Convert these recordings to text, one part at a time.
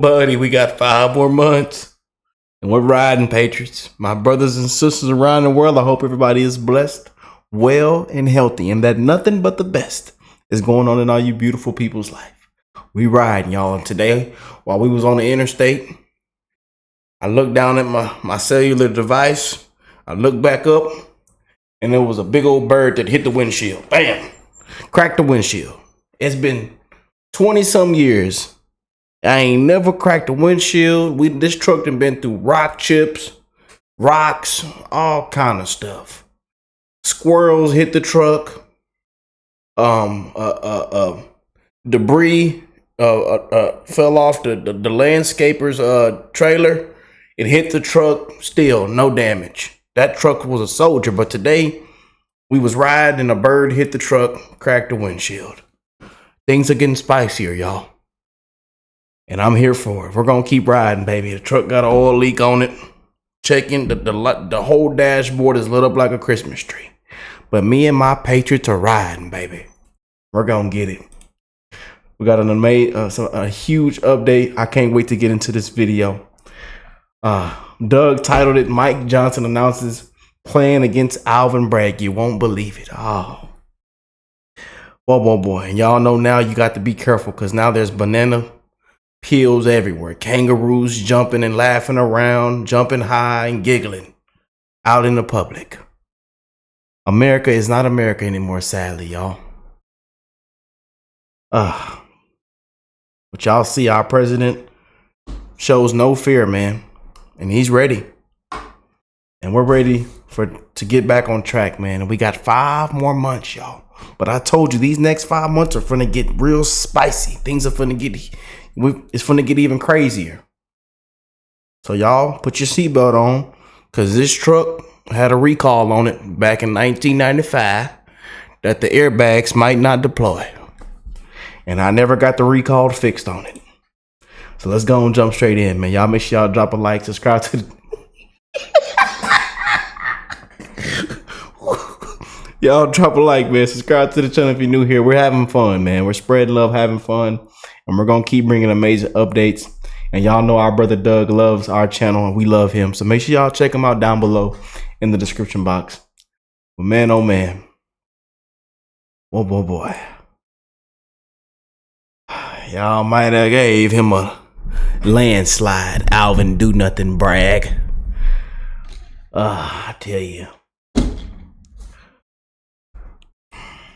buddy, we got 5 more months. And we're riding, Patriots. My brothers and sisters around the world, I hope everybody is blessed, well, and healthy, and that nothing but the best is going on in all you beautiful people's life. We riding, y'all. And today, while we was on the interstate, I looked down at my cellular device. I looked back up, and there was a big old bird that hit the windshield. Bam! Cracked the windshield. It's been 20-some years. I ain't never cracked a windshield. This truck done been through rock chips, rocks, all kind of stuff. Squirrels hit the truck. Debris fell off the landscaper's trailer. It hit the truck. Still no damage. That truck was a soldier. But today we was riding and a bird hit the truck, cracked the windshield. Things are getting spicier, y'all. And I'm here for it. We're going to keep riding, baby. The truck got an oil leak on it. Checking the whole dashboard is lit up like a Christmas tree. But me and my Patriots are riding, baby. We're going to get it. We got a huge update. I can't wait to get into this video. Doug titled it, Mike Johnson announces plan against Alvin Bragg. You won't believe it. Oh. Boy. And y'all know now you got to be careful because now there's banana peels everywhere. Kangaroos jumping and laughing around, jumping high and giggling out in the public. America is not America anymore, sadly, y'all. But y'all see our president shows no fear, man. And he's ready. And we're ready to get back on track, man. And we got 5 more months, y'all. But I told you these next 5 months are finna get real spicy. Things are finna get, it's finna get even crazier. So y'all put your seatbelt on, because this truck had a recall on it back in 1995 that the airbags might not deploy. And I never got the recall fixed on it. So let's go and jump straight in, man. Y'all make sure y'all drop a like, subscribe to the y'all drop a like, man. Subscribe to the channel if you're new here. We're having fun, man. We're spreading love, having fun. And we're going to keep bringing amazing updates. And y'all know our brother Doug loves our channel and we love him. So make sure y'all check him out down below in the description box. But man, oh man. Oh boy. Y'all might have gave him a landslide. Alvin do nothing Bragg. I tell you.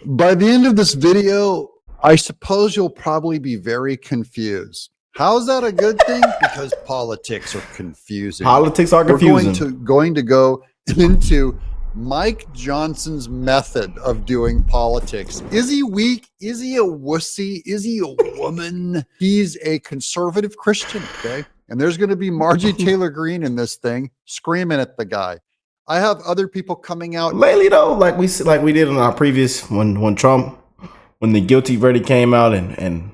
By the end of this video, I suppose you'll probably be very confused. How's that a good thing? Because politics are confusing. Politics are confusing. We're going to go into Mike Johnson's method of doing politics. Is he weak? Is he a wussy? Is he a woman? He's a conservative Christian, okay? And there's going to be Marjorie Taylor Greene in this thing screaming at the guy. I have other people coming out lately, though, like we did in our previous when the guilty verdict came out, and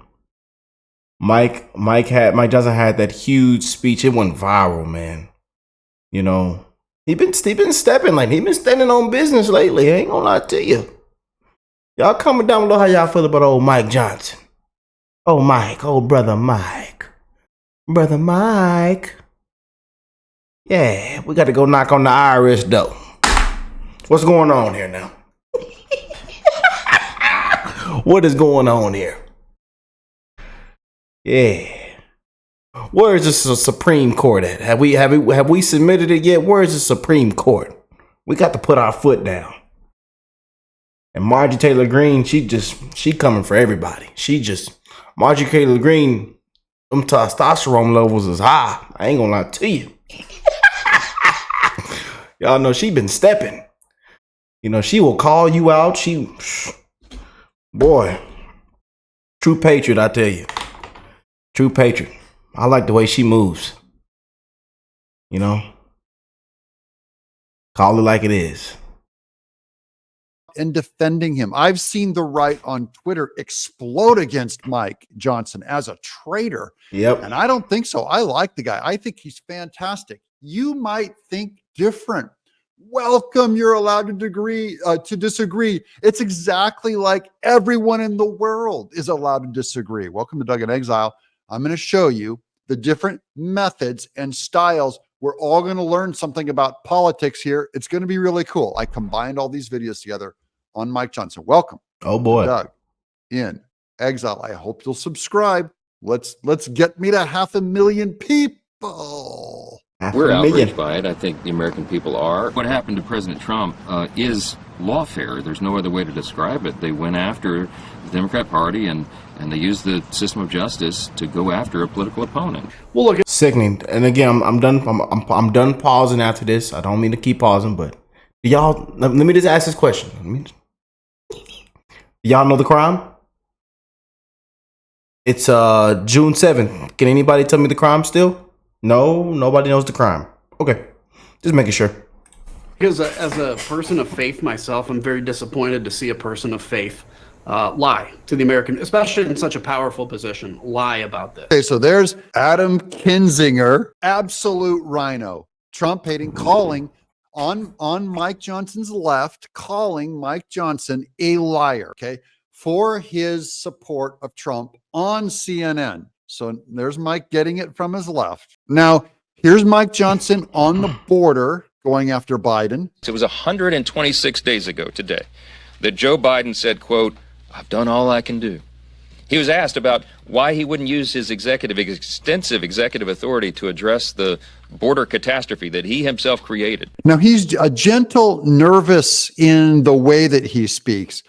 Mike Johnson had that huge speech. It went viral, man. You know, he been stepping, like he been standing on business lately. I ain't gonna lie to you. Y'all comment down below how y'all feel about old Mike Johnson. Oh Mike, oh brother Mike. Yeah, we got to go knock on the IRS door. What's going on here now? What is going on here? Yeah. Where is this Supreme Court at? Have we submitted it yet? Where is the Supreme Court? We got to put our foot down. And Marjorie Taylor Greene, she coming for everybody. Marjorie Taylor Greene, them testosterone levels is high. I ain't gonna lie to you. Y'all know she been stepping. You know, she will call you out. Boy, true patriot, I tell you. True patriot. I like the way she moves. You know, call it like it is. And defending him. I've seen the right on Twitter explode against Mike Johnson as a traitor. Yep. And I don't think so. I like the guy. I think he's fantastic. You might think different. Welcome. You're allowed to disagree. It's exactly like everyone in the world is allowed to disagree. Welcome to Doug in Exile. I'm going to show you the different methods and styles. We're all going to learn something about politics here. It's going to be really cool. I combined all these videos together on Mike Johnson. Welcome. Oh boy. Doug in exile. I hope you'll subscribe. Let's get me to 500,000 people. We're outraged by it. I think the American people are. What happened to President Trump is lawfare. There's no other way to describe it. They went after the Democrat Party and they used the system of justice to go after a political opponent. Well, look, it's sickening. And again, I'm done. I'm done pausing after this. I don't mean to keep pausing, but y'all, let me just ask this question. Y'all know the crime? It's June 7th. Can anybody tell me the crime still? No, nobody knows the crime. Okay, just making sure. Because as a person of faith myself, I'm very disappointed to see a person of faith lie to the American, especially in such a powerful position, lie about this. Okay, so there's Adam Kinzinger, absolute rhino, Trump hating, calling on Mike Johnson's left, calling Mike Johnson a liar, okay, for his support of Trump on CNN. So there's Mike getting it from his left. Now, here's Mike Johnson on the border going after Biden. It was 126 days ago today that Joe Biden said, quote, "I've done all I can do." He was asked about why he wouldn't use his extensive executive authority to address the border catastrophe that he himself created. Now, he's a gentle, nervous in the way that he speaks.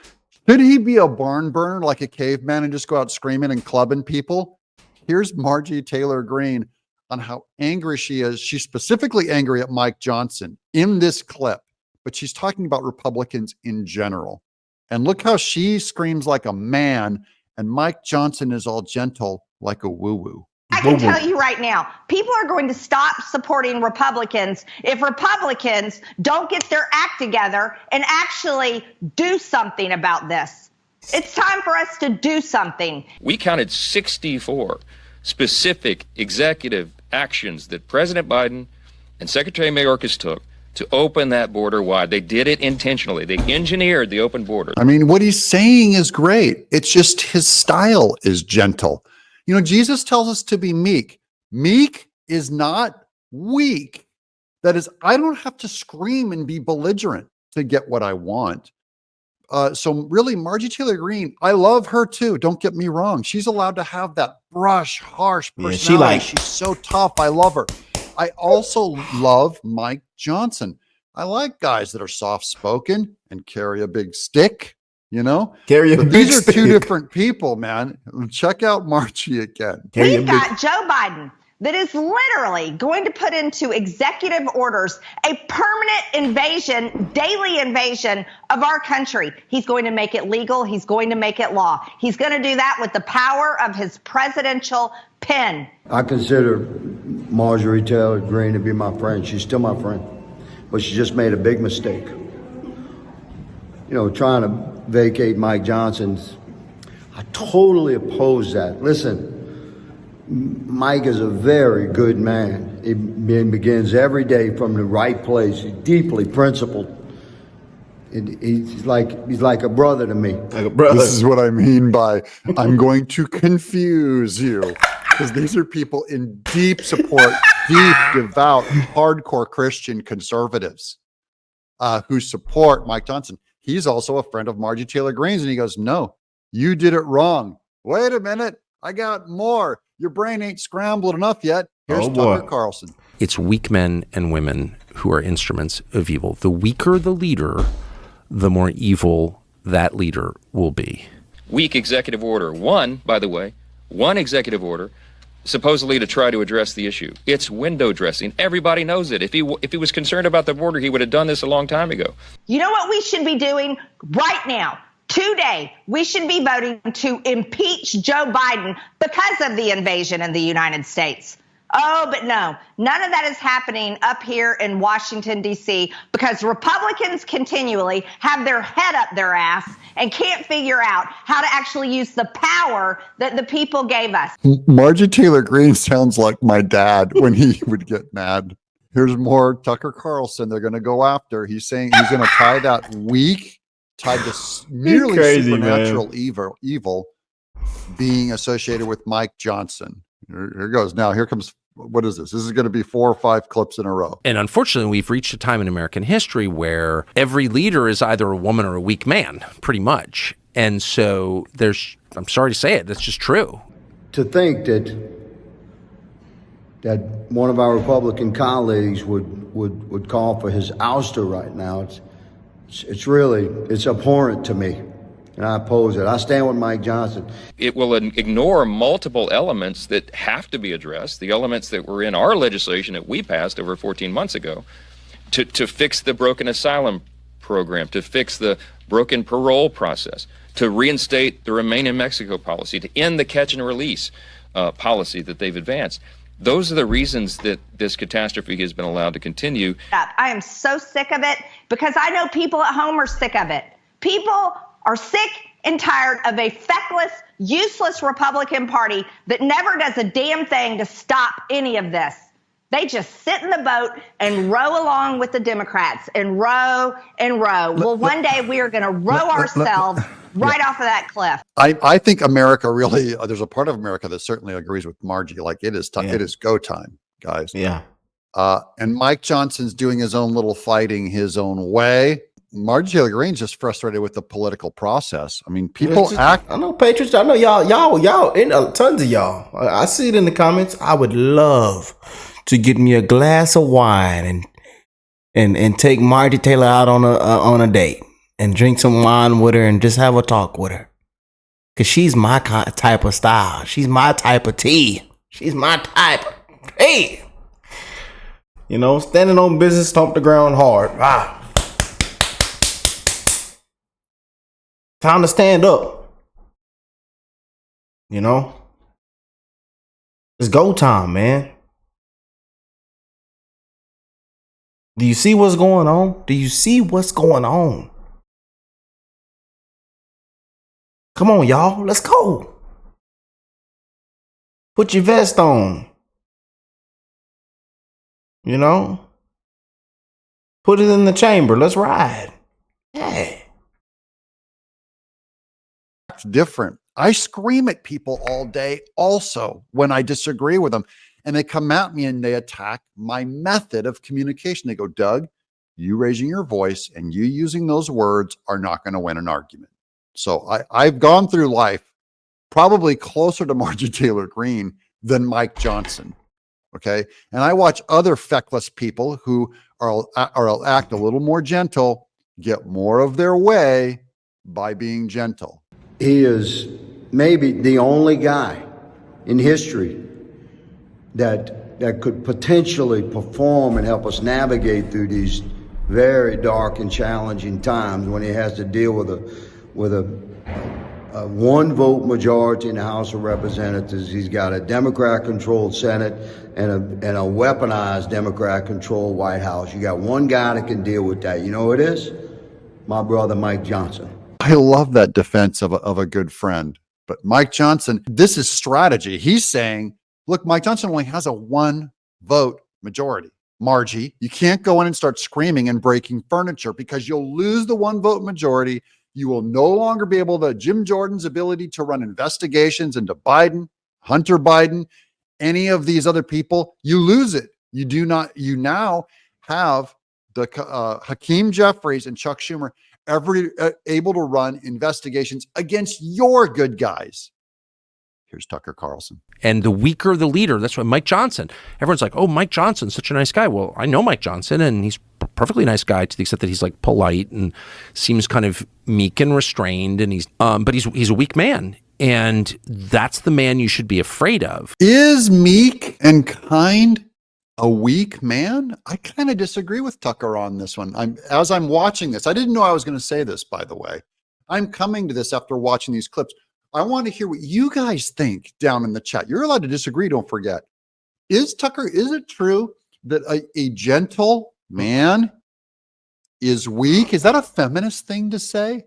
Could he be a barn burner like a caveman and just go out screaming and clubbing people? Here's Marjorie Taylor Greene on how angry she is. She's specifically angry at Mike Johnson in this clip, but she's talking about Republicans in general. And look how she screams like a man, and Mike Johnson is all gentle like a woo-woo. I can tell you right now, people are going to stop supporting Republicans if Republicans don't get their act together and actually do something about this. It's time for us to do something. We counted 64 specific executive actions that President Biden and Secretary Mayorkas took to open that border wide. They did it intentionally. They engineered the open border. I mean, what he's saying is great. It's just his style is gentle. You know, Jesus tells us to be meek. Meek is not weak. That is, I don't have to scream and be belligerent to get what I want. So really, Marjorie Taylor Greene, I love her too. Don't get me wrong. She's allowed to have that brush, harsh personality. She's so tough. I love her. I also love Mike Johnson. I like guys that are soft-spoken and carry a big stick, you know? But these are two different people, man. Check out Margie again. We've got Joe Biden that is literally going to put into executive orders a permanent invasion, daily invasion of our country. He's going to make it legal. He's going to make it law. He's going to do that with the power of his presidential pen. I consider Marjorie Taylor Greene to be my friend. She's still my friend. But she just made a big mistake. You know, trying to vacate Mike Johnson's, I totally oppose that. Listen, Mike is a very good man. He begins every day from the right place. He's deeply principled. He's like a brother to me. Like a brother. This is what I mean by I'm going to confuse you, because these are people in deep support, deep, devout, hardcore Christian conservatives who support Mike Johnson. He's also a friend of Marjorie Taylor Greene's, and he goes, "No, you did it wrong. Wait a minute, I got more. Your brain ain't scrambled enough yet." Here's Tucker Carlson. It's weak men and women who are instruments of evil. The weaker the leader, the more evil that leader will be. Weak executive order. One executive order, supposedly to try to address the issue. It's window dressing. Everybody knows it. If he was concerned about the border, he would have done this a long time ago. You know what we should be doing right now? Today, we should be voting to impeach Joe Biden because of the invasion in the United States. Oh, but no, none of that is happening up here in Washington, D.C., because Republicans continually have their head up their ass and can't figure out how to actually use the power that the people gave us. Marjorie Taylor Greene sounds like my dad when he would get mad. Here's more Tucker Carlson. They're going to go after. He's saying he's going to tie that weak, tied to nearly supernatural evil being associated with Mike Johnson. Here goes. Now, here comes, what is this? This is going to be 4 or 5 clips in a row. And unfortunately, we've reached a time in American history where every leader is either a woman or a weak man, pretty much. And so I'm sorry to say it, that's just true. To think that one of our Republican colleagues would call for his ouster right now, it's abhorrent to me. And I oppose it. I stand with Mike Johnson. It will ignore multiple elements that have to be addressed, the elements that were in our legislation that we passed over 14 months ago, to fix the broken asylum program, to fix the broken parole process, to reinstate the Remain in Mexico policy, to end the catch and release policy that they've advanced. Those are the reasons that this catastrophe has been allowed to continue. I am so sick of it because I know people at home are sick of it. People are sick and tired of a feckless, useless Republican Party that never does a damn thing to stop any of this. They just sit in the boat and row along with the Democrats and row and row. Well, one day we are going to row ourselves right off of that cliff. I think America really, there's a part of America that certainly agrees with Margie. Like it is time, it is go time, guys. Yeah. And Mike Johnson's doing his own little fighting his own way. Marjorie Taylor Greene's just frustrated with the political process. I mean, people act. I know, Patriots. I know y'all, and tons of y'all. I see it in the comments. I would love to get me a glass of wine and take Marjorie Taylor out on a date and drink some wine with her and just have a talk with her. Cause she's my type of style. She's my type of tea. She's my type of tea. You know, standing on business, stomp the ground hard. Time to stand up. You know? It's go time, man. Do you see what's going on? Do you see what's going on? Come on, y'all. Let's go. Put your vest on. You know? Put it in the chamber. Let's ride. Yeah. Different. I scream at people all day also when I disagree with them, and they come at me and they attack my method of communication. They go, Doug, you raising your voice and you using those words are not going to win an argument. So I've gone through life probably closer to Marjorie Taylor Greene than Mike Johnson. Okay. And I watch other feckless people who are act a little more gentle, get more of their way by being gentle. He is maybe the only guy in history that could potentially perform and help us navigate through these very dark and challenging times when he has to deal with a one vote majority in the House of Representatives. He's got a Democrat-controlled Senate and a weaponized Democrat-controlled White House. You got one guy that can deal with that. You know who it is? My brother, Mike Johnson. I love that defense of a good friend. But Mike Johnson, this is strategy. He's saying, look, Mike Johnson only has a 1 vote majority. Margie, you can't go in and start screaming and breaking furniture because you'll lose the 1 vote majority. You will no longer be able to, Jim Jordan's ability to run investigations into Biden, Hunter Biden, any of these other people, you lose it. You now have the Hakeem Jeffries and Chuck Schumer able to run investigations against your good guys. Here's Tucker Carlson. And the weaker the leader, that's why Mike Johnson, everyone's like, oh, Mike Johnson's such a nice guy. Well, I know Mike Johnson, and he's a perfectly nice guy to the extent that he's like polite and seems kind of meek and restrained, and but he's a weak man. And that's the man you should be afraid of. Is meek and kind a weak man? I kind of disagree with Tucker on this one. As I'm watching this, I didn't know I was going to say this, by the way. I'm coming to this after watching these clips. I want to hear what you guys think down in the chat. You're allowed to disagree, don't forget. Is it true that a gentle man is weak? Is that a feminist thing to say?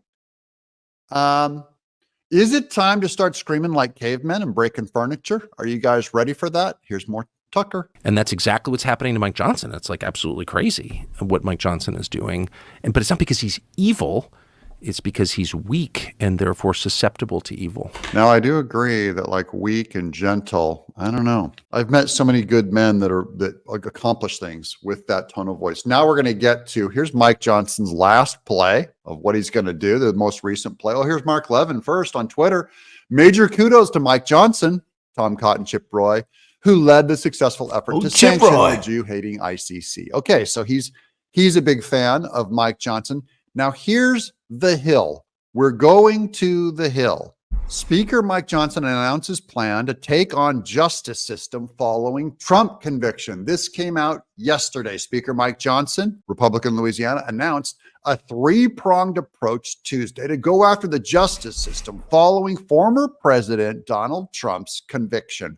Is it time to start screaming like cavemen and breaking furniture? Are you guys ready for that? Here's more Tucker. And that's exactly what's happening to Mike Johnson. It's like absolutely crazy what Mike Johnson is doing. But it's not because he's evil. it's because he's weak and therefore susceptible to evil. Now, I do agree that like weak and gentle, I don't know. I've met so many good men that accomplish things with that tone of voice. Now we're going to get to, here's Mike Johnson's last play of what he's going to do, the most recent play. Oh, here's Mark Levin first on Twitter. Major kudos to Mike Johnson, Tom Cotton, Chip Roy, who led the successful effort to sanction the Jew-hating ICC. Okay, so he's a big fan of Mike Johnson. Now here's the Hill. We're going to the Hill. Speaker Mike Johnson announces plan to take on justice system following Trump conviction. This came out yesterday. Speaker Mike Johnson, Republican Louisiana, announced a three-pronged approach Tuesday to go after the justice system following former President Donald Trump's conviction.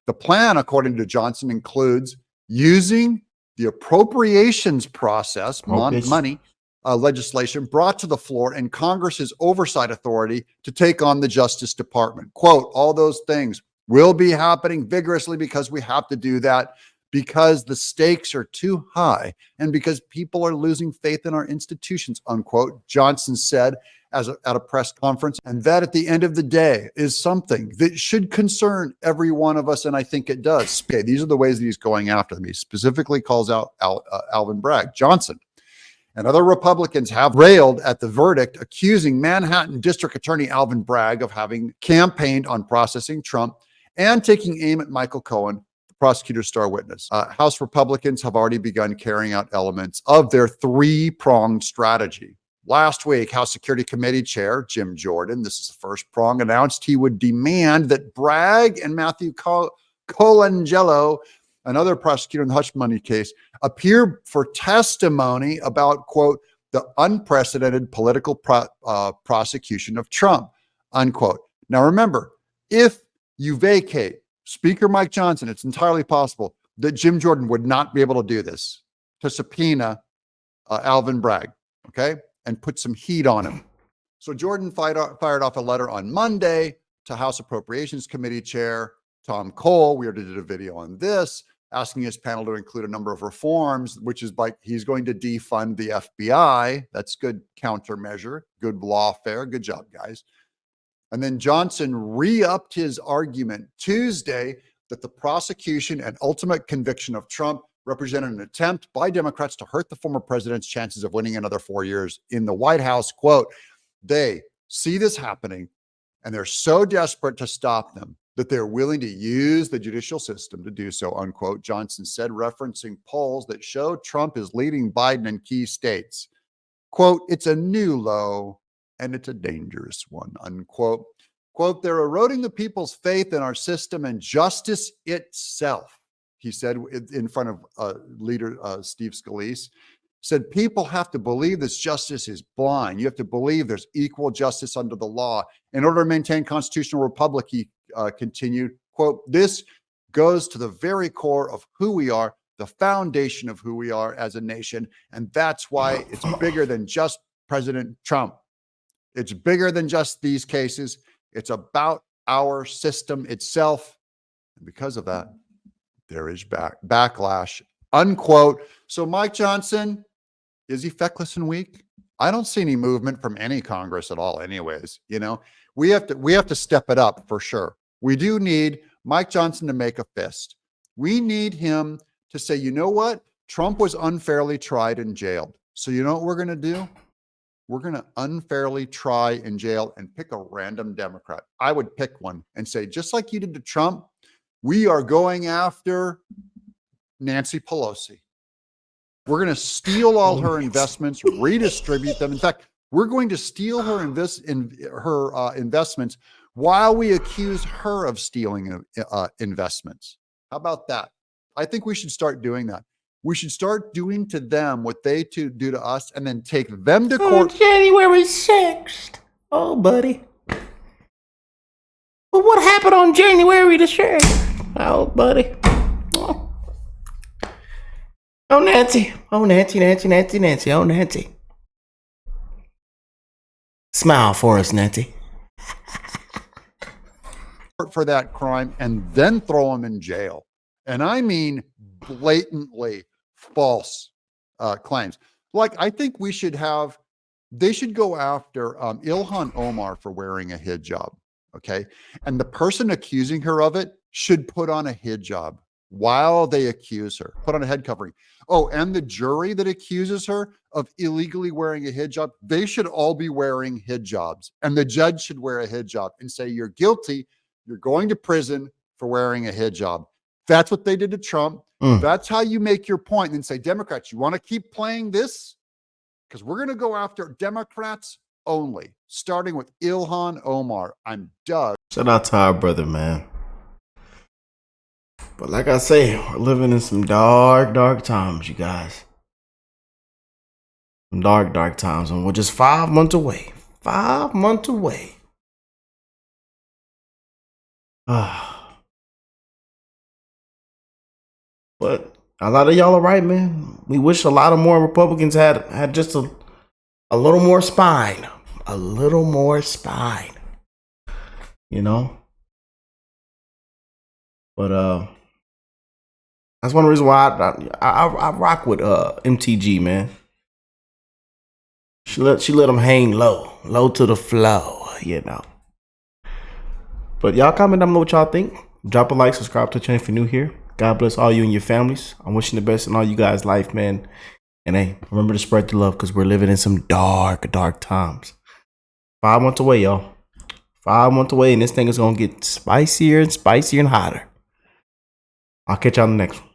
The plan, according to Johnson, includes using the appropriations process, money, legislation brought to the floor and Congress's oversight authority to take on the Justice Department. Quote, all those things will be happening vigorously because we have to do that, because the stakes are too high and because people are losing faith in our institutions, unquote, Johnson said at a press conference. And that at the end of the day is something that should concern every one of us. And I think it does. Okay, these are the ways that he's going after them. He specifically calls out Alvin Bragg. Johnson and other Republicans have railed at the verdict, accusing Manhattan District Attorney Alvin Bragg of having campaigned on processing Trump and taking aim at Michael Cohen, the prosecutor's star witness. House Republicans have already begun carrying out elements of their three-pronged strategy. Last week, House Security Committee Chair Jim Jordan, this is the first prong, announced he would demand that Bragg and Matthew Colangelo, another prosecutor in the hush money case, appear for testimony about, quote, the unprecedented political prosecution of Trump, unquote. Now, remember, if you vacate Speaker Mike Johnson, it's entirely possible that Jim Jordan would not be able to do this, to subpoena Alvin Bragg, okay, and put some heat on him. So Jordan fired off a letter on Monday to House Appropriations Committee Chair Tom Cole. We already did a video on this, asking his panel to include a number of reforms, which is like he's going to defund the FBI. That's good countermeasure, good lawfare. Good job, guys. And then Johnson re-upped his argument Tuesday that the prosecution and ultimate conviction of Trump represented an attempt by Democrats to hurt the former president's chances of winning another 4 years in the White House. Quote, they see this happening and they're so desperate to stop them that they're willing to use the judicial system to do so, unquote, Johnson said, referencing polls that show Trump is leading Biden in key states. Quote, it's a new low and it's a dangerous one, unquote. Quote, they're eroding the people's faith in our system and justice itself, he said in front of leader Steve Scalise. Said people have to believe this justice is blind. You have to believe there's equal justice under the law. In order to maintain constitutional republic, he continued, quote, this goes to the very core of who we are, the foundation of who we are as a nation. And that's why it's bigger than just President Trump. It's bigger than just these cases. It's about our system itself. And because of that, there is backlash, unquote. So Mike Johnson, is he feckless and weak? I don't see any movement from any Congress at all anyways. You know, we have to step it up for sure. We do need Mike Johnson to make a fist. We need him to say, you know what? Trump was unfairly tried and jailed. So you know what we're going to do? We're going to unfairly try and jail and pick a random Democrat. I would pick one and say, just like you did to Trump, we are going after Nancy Pelosi. We're going to steal all her investments, redistribute them. In fact, we're going to steal her investments while we accuse her of stealing investments. How about that? I think we should start doing that. We should start doing to them what they do to us and then take them to court. January 6th. Oh, buddy. But what happened on January the 6th? Oh, buddy. Oh, Nancy. Oh, Nancy. Oh, Nancy. Smile for us, Nancy. For that crime and then throw them in jail. And I mean blatantly false claims. Like, I think we should have They should go after Ilhan Omar for wearing a hijab. Okay. And the person accusing her of it should put on a hijab while they accuse her, put on a head covering. Oh, and the jury that accuses her of illegally wearing a hijab, they should all be wearing hijabs. And the judge should wear a hijab and say, you're guilty. You're going to prison for wearing a hijab. That's what they did to Trump. That's how you make your point. And then say, Democrats, you want to keep playing this? Because we're going to go after Democrats only, starting with Ilhan Omar. I'm Doug. Shout out to our brother, man. But like I say, we're living in some dark, dark times, you guys. Some dark, dark times. And we're just 5 months away. 5 months away. But a lot of y'all are right, man. We wish a lot of more Republicans had just a little more spine. A little more spine. You know? But that's one reason why I rock with MTG, man. She let them hang low to the flow, you know. But y'all comment down below what y'all think. Drop a like, subscribe to the channel if you're new here. God bless all you and your families. I'm wishing the best in all you guys' life, man. And hey, remember to spread the love because we're living in some dark, dark times. 5 months away, y'all. 5 months away, and this thing is gonna get spicier and spicier and hotter. I'll catch y'all on the next one.